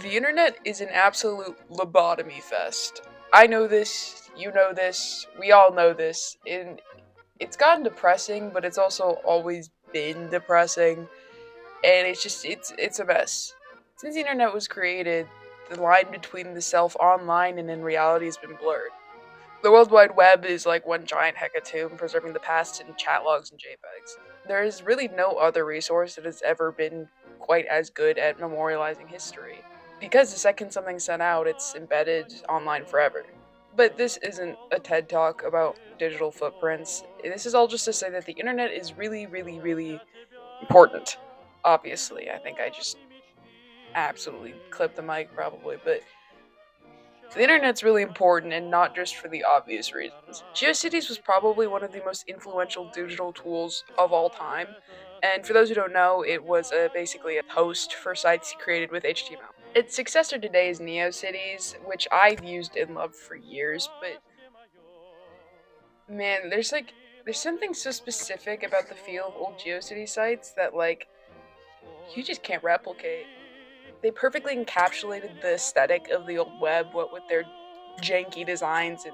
The internet is an absolute lobotomy fest. I know this, you know this, we all know this, and it's gotten depressing, but it's also always been depressing, and it's a mess. Since the internet was created, the line between the self online and in reality has been blurred. The World Wide Web is like one giant hecatomb preserving the past in chat logs and JPEGs. There is really no other resource that has ever been quite as good at memorializing history. Because the second something's sent out, it's embedded online forever. But this isn't a TED talk about digital footprints. This is all just to say that the internet is really, really, really important. Obviously, I think I just absolutely clipped the mic probably, but the internet's really important and not just for the obvious reasons. GeoCities was probably one of the most influential digital tools of all time. And for those who don't know, it was basically a host for sites created with HTML. Its successor today is NeoCities, which I've used and loved for years, but man, there's something so specific about the feel of old GeoCities sites that you just can't replicate. They perfectly encapsulated the aesthetic of the old web, what with their janky designs and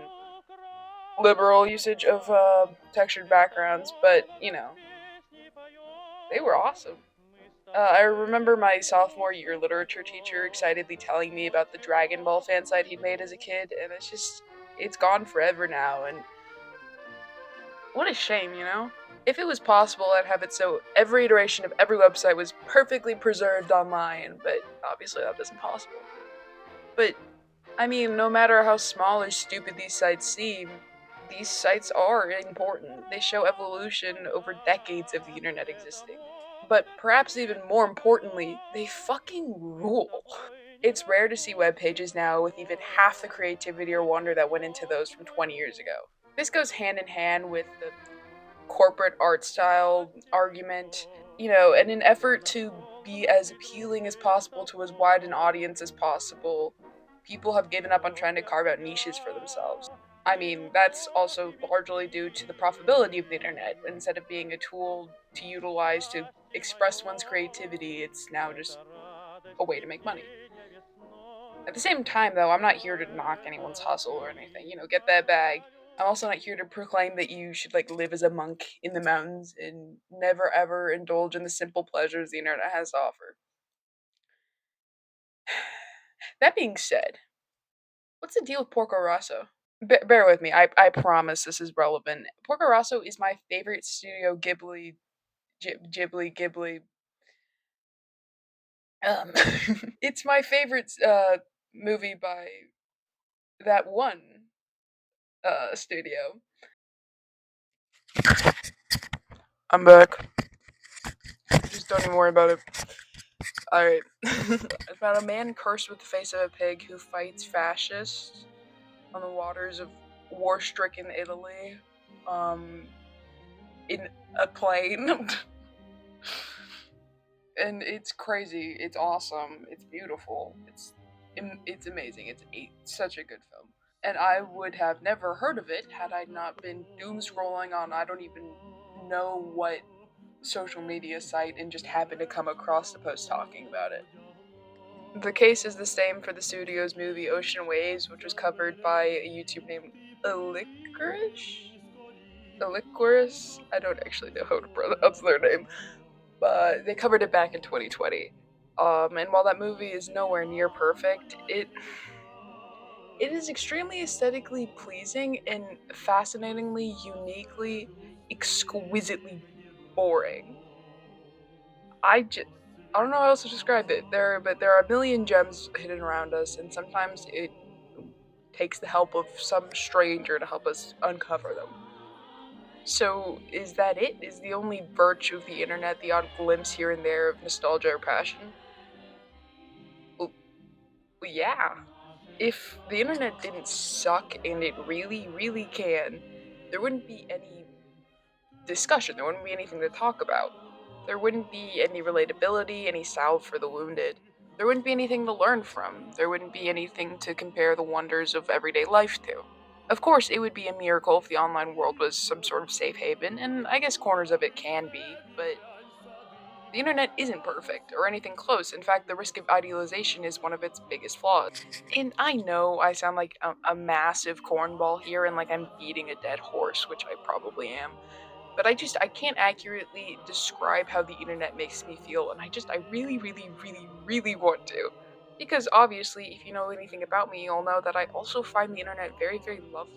liberal usage of textured backgrounds, but they were awesome. I remember my sophomore year literature teacher excitedly telling me about the Dragon Ball fan site he'd made as a kid, and it's gone forever now, and what a shame, you know? If it was possible, I'd have it so every iteration of every website was perfectly preserved online, but obviously that isn't possible. But I mean, no matter how small or stupid these sites seem, these sites are important. They show evolution over decades of the internet existing. But perhaps even more importantly, they fucking rule. It's rare to see web pages now with even half the creativity or wonder that went into those from 20 years ago. This goes hand in hand with the corporate art style argument, in an effort to be as appealing as possible to as wide an audience as possible, people have given up on trying to carve out niches for themselves. I mean, that's also largely due to the profitability of the internet. Instead of being a tool to utilize to express one's creativity, it's now just a way to make money. At the same time, though, I'm not here to knock anyone's hustle or anything. Get that bag. I'm also not here to proclaim that you should live as a monk in the mountains and never ever indulge in the simple pleasures the internet has to offer. That being said, what's the deal with Porco Rosso? Bear with me. I promise this is relevant. Porco Rosso is my favorite Studio Ghibli, Ghibli. Um, it's my favorite movie by that one studio. I'm back. Just don't even worry about it. Alright. About a man cursed with the face of a pig who fights fascists on the waters of war stricken Italy. Um, in a plane. And it's crazy. It's awesome. It's beautiful. It's amazing. Such a good film. And I would have never heard of it had I not been doom scrolling on I don't even know what social media site and just happened to come across the post talking about it. The case is the same for the studio's movie Ocean Waves, which was covered by a YouTube named Elicorice? Elicorice? I don't actually know how to pronounce their name, but they covered it back in 2020. And while that movie is nowhere near perfect, it is extremely aesthetically pleasing and fascinatingly, uniquely, exquisitely boring. I just, I don't know how else to describe it. There are a million gems hidden around us, and sometimes it takes the help of some stranger to help us uncover them. So, is that it? Is the only virtue of the internet the odd glimpse here and there of nostalgia or passion? Well, yeah. If the internet didn't suck, and it really, really can, there wouldn't be any discussion, there wouldn't be anything to talk about. There wouldn't be any relatability, any salve for the wounded. There wouldn't be anything to learn from. There wouldn't be anything to compare the wonders of everyday life to. Of course, it would be a miracle if the online world was some sort of safe haven, and I guess corners of it can be, but The internet isn't perfect, or anything close. In fact, the risk of idealization is one of its biggest flaws. And I know I sound like a massive cornball here and like I'm beating a dead horse, which I probably am. But I can't accurately describe how the internet makes me feel, and I really, really, really, really want to. Because obviously, if you know anything about me, you'll know that I also find the internet very, very lovely.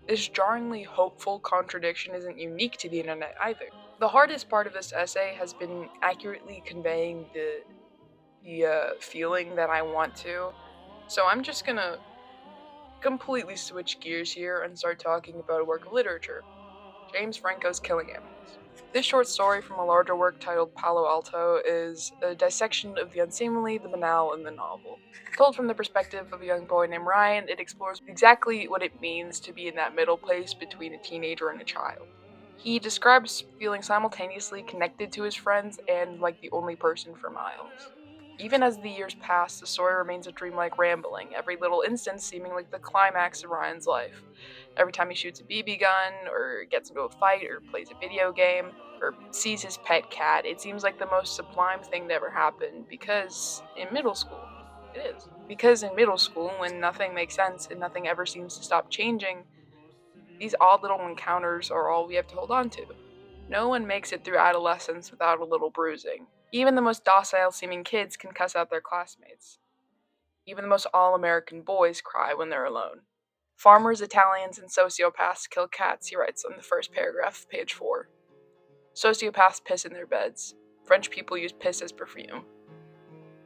This jarringly hopeful contradiction isn't unique to the internet either. The hardest part of this essay has been accurately conveying the feeling that I want to. So I'm just gonna completely switch gears here and start talking about a work of literature, James Franco's Killing Animals. This short story from a larger work titled Palo Alto is a dissection of the unseemly, the banal, and the novel. Told from the perspective of a young boy named Ryan, it explores exactly what it means to be in that middle place between a teenager and a child. He describes feeling simultaneously connected to his friends and like the only person for miles. Even as the years pass, the story remains a dreamlike rambling, every little instance seeming like the climax of Ryan's life. Every time he shoots a BB gun, or gets into a fight, or plays a video game, or sees his pet cat, it seems like the most sublime thing to ever happen, because in middle school, it is. Because in middle school, when nothing makes sense and nothing ever seems to stop changing, these odd little encounters are all we have to hold on to. No one makes it through adolescence without a little bruising. Even the most docile seeming kids can cuss out their classmates. Even the most all American boys cry when they're alone. Farmers, Italians, and sociopaths kill cats, he writes on the first paragraph of page 4. Sociopaths piss in their beds. French people use piss as perfume.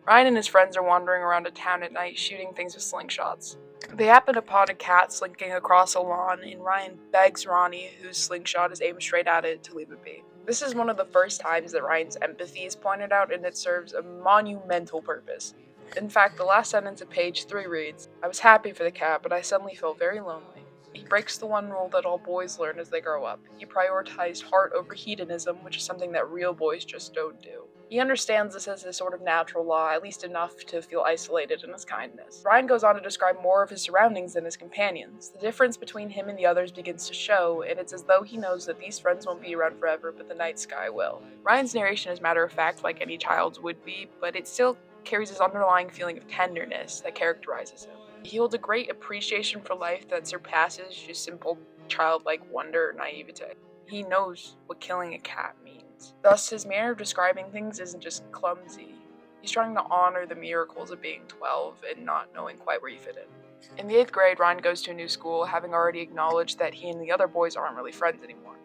Ryan and his friends are wandering around a town at night, shooting things with slingshots. They happen upon a cat slinking across a lawn, and Ryan begs Ronnie, whose slingshot is aimed straight at it, to leave it be. This is one of the first times that Ryan's empathy is pointed out, and it serves a monumental purpose. In fact, the last sentence of page 3 reads, "I was happy for the cat, but I suddenly felt very lonely." He breaks the one rule that all boys learn as they grow up. He prioritized heart over hedonism, which is something that real boys just don't do. He understands this as a sort of natural law, at least enough to feel isolated in his kindness. Ryan goes on to describe more of his surroundings than his companions. The difference between him and the others begins to show, and it's as though he knows that these friends won't be around forever, but the night sky will. Ryan's narration is matter of fact, like any child's would be, but it still carries this underlying feeling of tenderness that characterizes him. He holds a great appreciation for life that surpasses just simple childlike wonder or naivete. He knows what killing a cat means. Thus, his manner of describing things isn't just clumsy. He's trying to honor the miracles of being 12 and not knowing quite where you fit in. In the 8th grade, Ryan goes to a new school, having already acknowledged that he and the other boys aren't really friends anymore.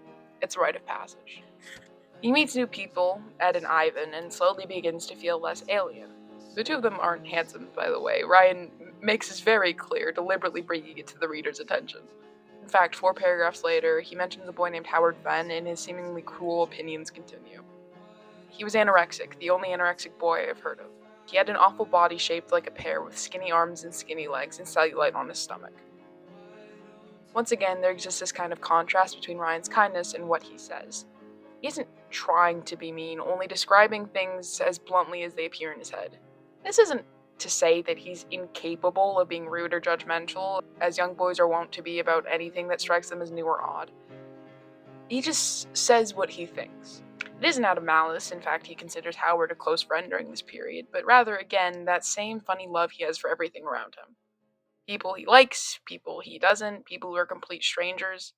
It's a rite of passage. He meets new people, Ed and Ivan, and slowly begins to feel less alien. The two of them aren't handsome, by the way. Ryan makes this very clear, deliberately bringing it to the reader's attention. In fact, 4 paragraphs later, he mentions a boy named Howard Venn, and his seemingly cruel opinions continue. He was anorexic, the only anorexic boy I've heard of. He had an awful body shaped like a pear, with skinny arms and skinny legs, and cellulite on his stomach. Once again, there exists this kind of contrast between Ryan's kindness and what he says. He isn't trying to be mean, only describing things as bluntly as they appear in his head. This isn't to say that he's incapable of being rude or judgmental, as young boys are wont to be about anything that strikes them as new or odd. He just says what he thinks. It isn't out of malice, in fact, he considers Howard a close friend during this period, but rather, again, that same funny love he has for everything around him. People he likes, people he doesn't, people who are complete strangers.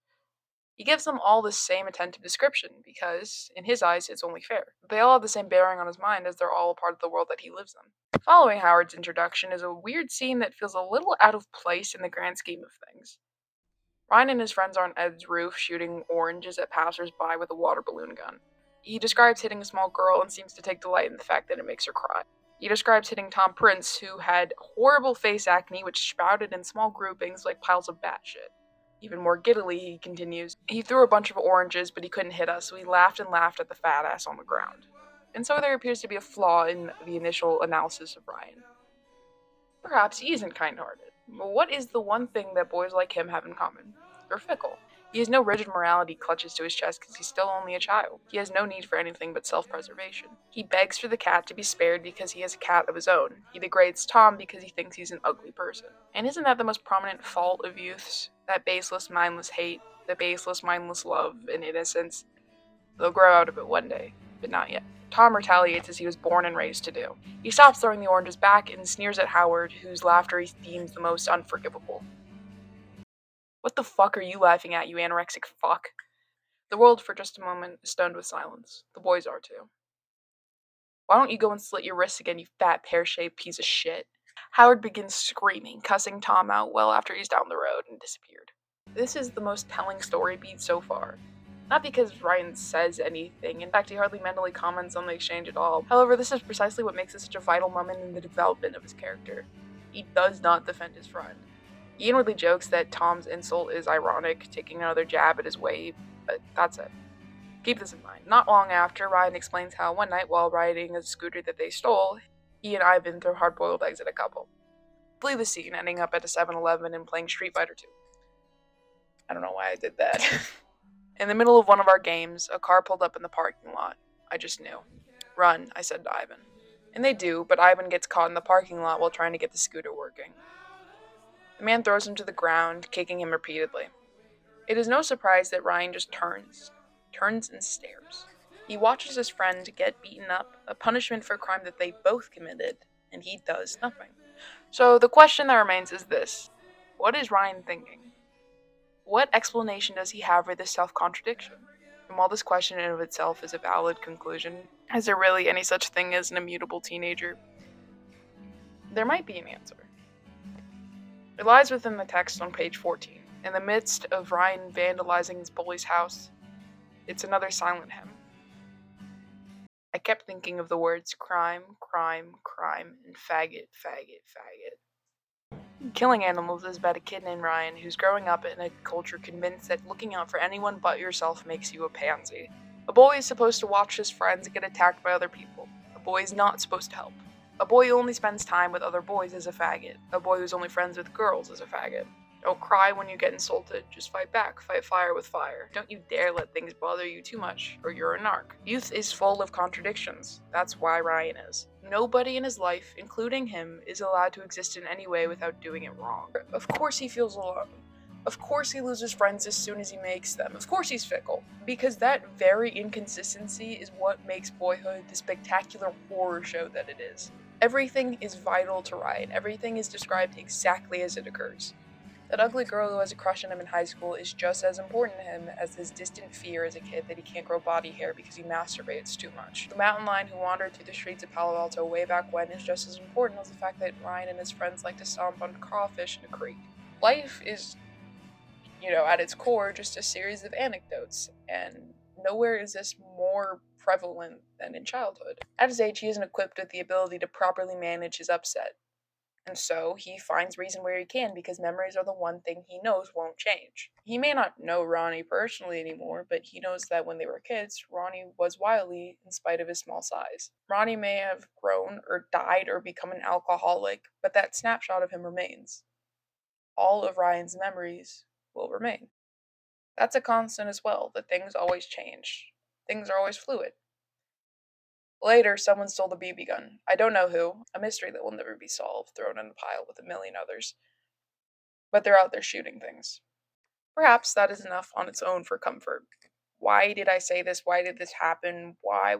He gives them all the same attentive description because, in his eyes, it's only fair. They all have the same bearing on his mind as they're all a part of the world that he lives in. Following Howard's introduction is a weird scene that feels a little out of place in the grand scheme of things. Ryan and his friends are on Ed's roof shooting oranges at passers-by with a water balloon gun. He describes hitting a small girl and seems to take delight in the fact that it makes her cry. He describes hitting Tom Prince, who had horrible face acne which sprouted in small groupings like piles of bat shit. Even more giddily, he continues, "He threw a bunch of oranges, but he couldn't hit us, so we laughed and laughed at the fat ass on the ground." And so there appears to be a flaw in the initial analysis of Ryan. Perhaps he isn't kind-hearted. But what is the one thing that boys like him have in common? They're fickle. He has no rigid morality clutches to his chest because he's still only a child. He has no need for anything but self-preservation. He begs for the cat to be spared because he has a cat of his own. He degrades Tom because he thinks he's an ugly person. And isn't that the most prominent fault of youths? That baseless, mindless hate, the baseless, mindless love and innocence. They'll grow out of it one day, but not yet. Tom retaliates as he was born and raised to do. He stops throwing the oranges back and sneers at Howard, whose laughter he deems the most unforgivable. What the fuck are you laughing at, you anorexic fuck? The world, for just a moment, is stunned with silence. The boys are too. Why don't you go and slit your wrists again, you fat pear-shaped piece of shit? Howard begins screaming, cussing Tom out well after he's down the road and disappeared. This is the most telling story beat so far. Not because Ryan says anything, in fact, he hardly mentally comments on the exchange at all. However, this is precisely what makes it such a vital moment in the development of his character. He does not defend his friend. He inwardly jokes that Tom's insult is ironic, taking another jab at his weight, but that's it. Keep this in mind. Not long after, Ryan explains how one night while riding a scooter that they stole, he and Ivan throw hard-boiled eggs at a couple. Flee the scene, ending up at a 7-Eleven and playing Street Fighter 2. I don't know why I did that. In the middle of one of our games, a car pulled up in the parking lot. I just knew. Run, I said to Ivan. And they do, but Ivan gets caught in the parking lot while trying to get the scooter working. The man throws him to the ground, kicking him repeatedly. It is no surprise that Ryan just turns and stares. He watches his friend get beaten up, a punishment for a crime that they both committed, and he does nothing. So the question that remains is this. What is Ryan thinking? What explanation does he have for this self-contradiction? And while this question in and of itself is a valid conclusion, is there really any such thing as an immutable teenager? There might be an answer. It lies within the text on page 14. In the midst of Ryan vandalizing his bully's house, it's another silent hymn. I kept thinking of the words crime, crime, crime, and faggot, faggot, faggot. Killing animals is about a kid named Ryan who's growing up in a culture convinced that looking out for anyone but yourself makes you a pansy. A boy is supposed to watch his friends get attacked by other people. A boy is not supposed to help. A boy who only spends time with other boys is a faggot. A boy who's only friends with girls is a faggot. Don't cry when you get insulted, just fight back, fight fire with fire. Don't you dare let things bother you too much, or you're a narc. Youth is full of contradictions. That's why Ryan is. Nobody in his life, including him, is allowed to exist in any way without doing it wrong. Of course he feels alone. Of course he loses friends as soon as he makes them. Of course he's fickle. Because that very inconsistency is what makes boyhood the spectacular horror show that it is. Everything is vital to Ryan. Everything is described exactly as it occurs. That ugly girl who has a crush on him in high school is just as important to him as his distant fear as a kid that he can't grow body hair because he masturbates too much. The mountain lion who wandered through the streets of Palo Alto way back when is just as important as the fact that Ryan and his friends like to stomp on crawfish in a creek. Life is, at its core, just a series of anecdotes, and nowhere is this more prevalent than in childhood. At his age, he isn't equipped with the ability to properly manage his upset. And so he finds reason where he can because memories are the one thing he knows won't change. He may not know Ronnie personally anymore, but he knows that when they were kids, Ronnie was wily in spite of his small size. Ronnie may have grown or died or become an alcoholic, but that snapshot of him remains. All of Ryan's memories will remain. That's a constant as well, that things always change. Things are always fluid. Later, someone stole the BB gun. I don't know who. A mystery that will never be solved, thrown in a pile with a million others. But they're out there shooting things. Perhaps that is enough on its own for comfort. Why did I say this? Why did this happen? Why?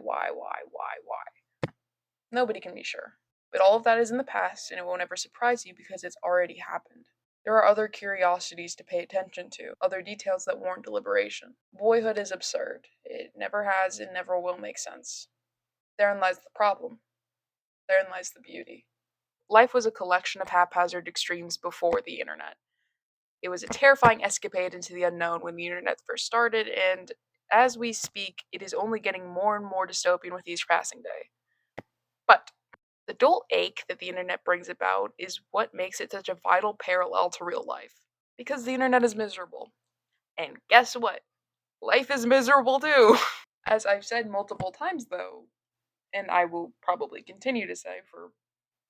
Nobody can be sure. But all of that is in the past, and it won't ever surprise you because it's already happened. There are other curiosities to pay attention to, other details that warrant deliberation. Boyhood is absurd. It never has and never will make sense. Therein lies the problem. Therein lies the beauty. Life was a collection of haphazard extremes before the internet. It was a terrifying escapade into the unknown when the internet first started, and as we speak, it is only getting more and more dystopian with each passing day. But the dull ache that the internet brings about is what makes it such a vital parallel to real life. Because the internet is miserable. And guess what? Life is miserable too! As I've said multiple times though, and I will probably continue to say for,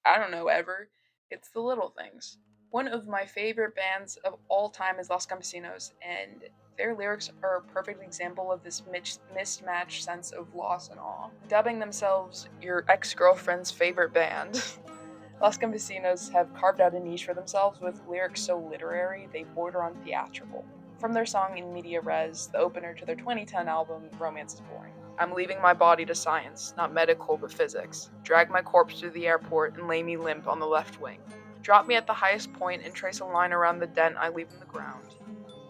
ever, it's the little things. One of my favorite bands of all time is Los Campesinos, and their lyrics are a perfect example of this mismatched sense of loss and awe. Dubbing themselves your ex-girlfriend's favorite band, Los Campesinos have carved out a niche for themselves with lyrics so literary they border on theatrical. From their song In Media Res, the opener to their 2010 album, Romance is Boring. I'm leaving my body to science, not medical but physics. Drag my corpse to the airport and lay me limp on the left wing. Drop me at the highest point and trace a line around the dent I leave in the ground.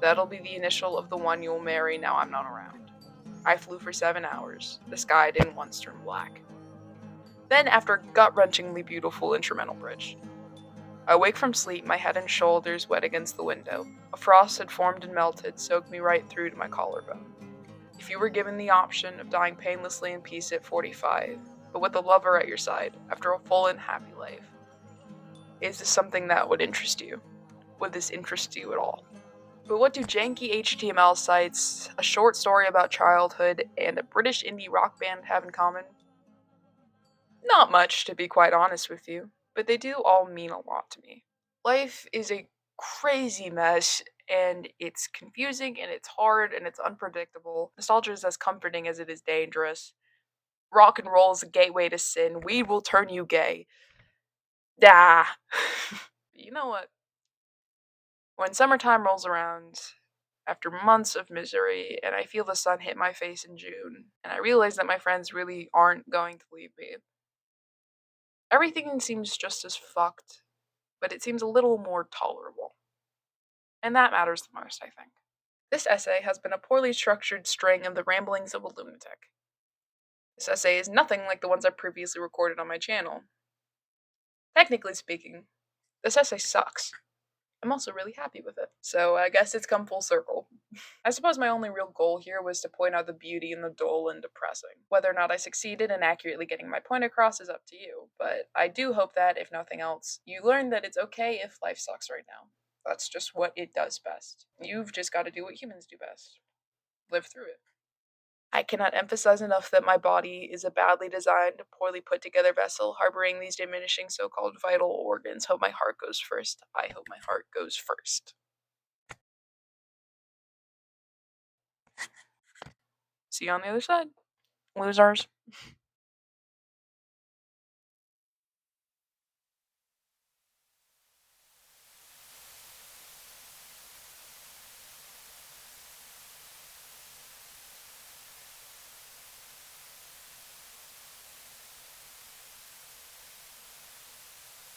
That'll be the initial of the one you'll marry now I'm not around. I flew for 7 hours. The sky didn't once turn black. Then, after a gut-wrenchingly beautiful instrumental bridge, I wake from sleep, my head and shoulders wet against the window. A frost had formed and melted, soaked me right through to my collarbone. If you were given the option of dying painlessly in peace at 45, but with a lover at your side after a full and happy life, is this something that would interest you? Would this interest you at all? But what do janky HTML sites, a short story about childhood, and a British indie rock band have in common? Not much, to be quite honest with you, but they do all mean a lot to me. Life is a crazy mess, and it's confusing, and it's hard, and it's unpredictable. Nostalgia is as comforting as it is dangerous. Rock and roll is a gateway to sin. Weed will turn you gay. Dah. You know what? When summertime rolls around, after months of misery, and I feel the sun hit my face in June, and I realize that my friends really aren't going to leave me, everything seems just as fucked, but it seems a little more tolerable. And that matters the most, I think. This essay has been a poorly structured string of the ramblings of a lunatic. This essay is nothing like the ones I previously recorded on my channel. Technically speaking, this essay sucks. I'm also really happy with it, so I guess it's come full circle. I suppose my only real goal here was to point out the beauty in the dull and depressing. Whether or not I succeeded in accurately getting my point across is up to you, but I do hope that, if nothing else, you learn that it's okay if life sucks right now. That's just what it does best. You've just got to do what humans do best: live through it. I cannot emphasize enough that my body is a badly designed, poorly put together vessel harboring these diminishing so called vital organs. Hope my heart goes first. I hope my heart goes first. See you on the other side, losers.